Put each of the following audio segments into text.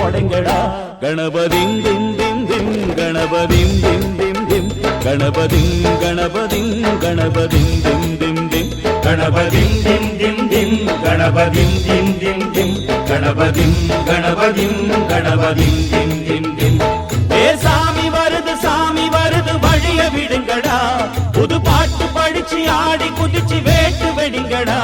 உடைங்கடா கணபதிம் திம் திம் திம் கணபதிம் திம் திம் திம் கணபதிம் கணபதிம் கணபதிம் திம் திம் திம் கணபதிம் திம் திம் திம் கணபதிம் திம் திம் திம் கணபதிம் கணபதிம் கணபதிம் திம் திம் திம் ஏ சாமி வருது வழிய விடுங்கடா புது பாட்டு படிச்சு ஆடி குதிச்சு வேட்டு வெடிங்கடா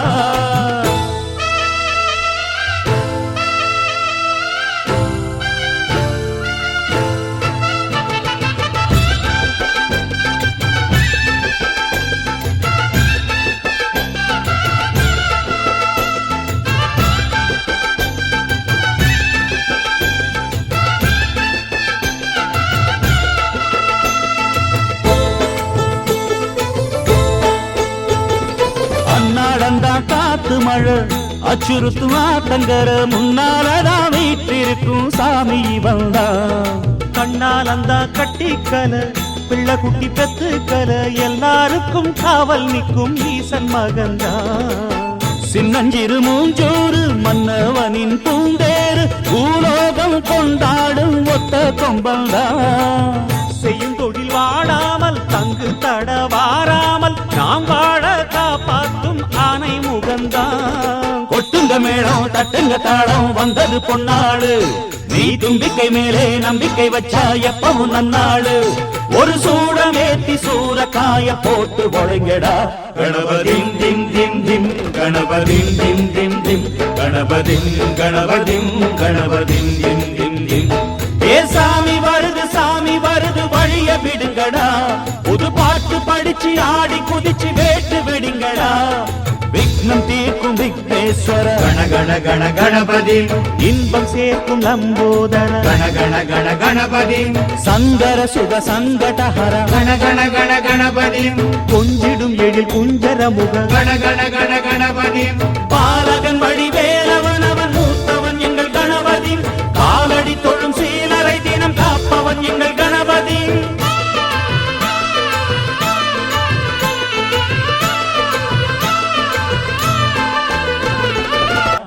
காத்து மழை அச்சுறுத்தும் ஆத்தங்கர முன்னாலதான் வீட்டிருக்கும் சாமி வந்தா கண்ணால் அந்த கட்டிக்கல பிள்ளை குட்டி பெத்துக்கல எல்லாருக்கும் காவல் நிற்கும் ஈசன் மகந்தா சின்னஞ்சிறு மூஞ்சோறு மன்னவனின் பூந்தேறு பூலோகம் கொண்டாடும் ஒத்த கொம்பந்தா செய்யும் தொழில் வாடாமல் தங்கு தட வாராமல் நாம் வாழ காப்பாற்றும் ஆனை முகந்தான் கொட்டுங்க மேளம் தட்டுங்க தாளம் வந்தது பொன்னாடு நீ தும்பிக்கை மேலே நம்பிக்கை வச்சா எப்பவும் நன்னாடு ஒரு சூடமேத்தி சூரக்காய போட்டு ஒழுங்கடா கணபதிம் திம் திம் திம் கணபதிம் திம் திம் திம் கணபதிம் கணபதிம் கணபதிம் திம் திம் திம் ஏ சாமி வருது வழிய விடுங்கடா புது பாட்டு படிச்சு ஆடி குதிச்சு வேட்டு வெடிங்கடா விக்னம் தீர்க்கும் விக்னேஸ்வர கண கண கண கணபதி இன்பம் சேர்க்கும் லம்போதர கண கண கண கணபதி சங்கர சுக சங்கடஹர கண கண கண கணபதி கொஞ்சிடும் எழில் குஞ்சர முக கண கண கண கணபதி பாலகன் வடிவேலவன் அவன் மூத்தவன் எங்கள் கணபதி காலடி தொழும் சீலரை தினம் காப்பவன் எங்கள் கணபதி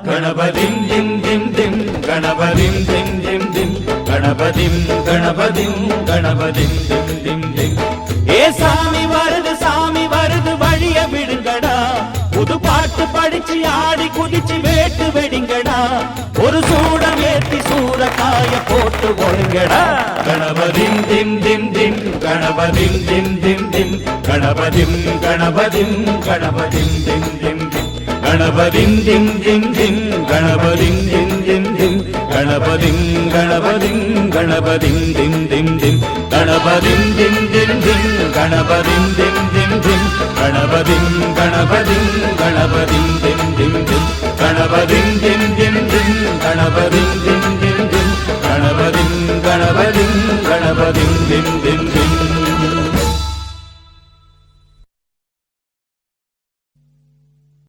கணபதிம் திம் திம் திம் கணபதிம் திம் திம் திம் கணபதிம் கணபதிம் கணபதிம் திம் திம் திம் ஏ சாமி வருது வழிய விடுங்கடா புது பாட்டு படிச்சு ஆடி குதிச்சு வேட்டு வெடிங்கடா ஒரு சூடம் ஏத்தி சூரக்காய போட்டு ஒழுங்கடா கணபதிம் திம் திம் திம் கணபதிம் திம் திம் திம் கணபதிம் கணபதிம் கணபதிம் திம் திம் திம் கணபதிம் திம் திம் திம் கணபதிம் திம் திம் திம் கணபதிம் கணபதிம் கணபதிம் திம் திம் திம் கணபதிம் திம் திம் திம் கணபதிம் திம் திம் திம் கணபதிம் கணபதிம் கணபதிம் திம் திம் திம் கணபதிம் திம் திம் திம் கணபதிம் திம் திம் திம் கணபதிம் கணபதிம் கணபதிம் திம் திம்